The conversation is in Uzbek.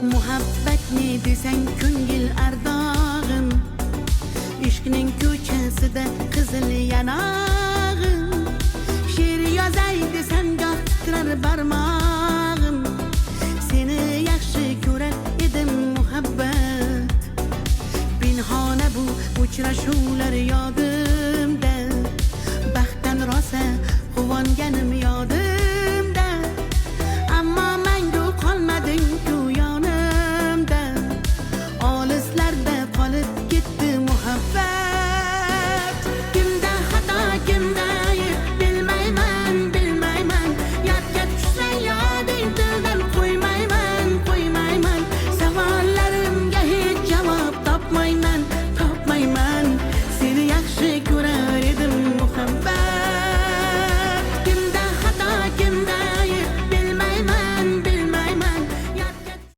Muhabbat ne desang ko'ngil ardog'im, ishqning ko'chasida qizil yanog'im. She'r yozay desam goh titrar barmog'im, seni yaxshi ko'rar edim muhabbat. Pinhona bu uchrashuvlar yodi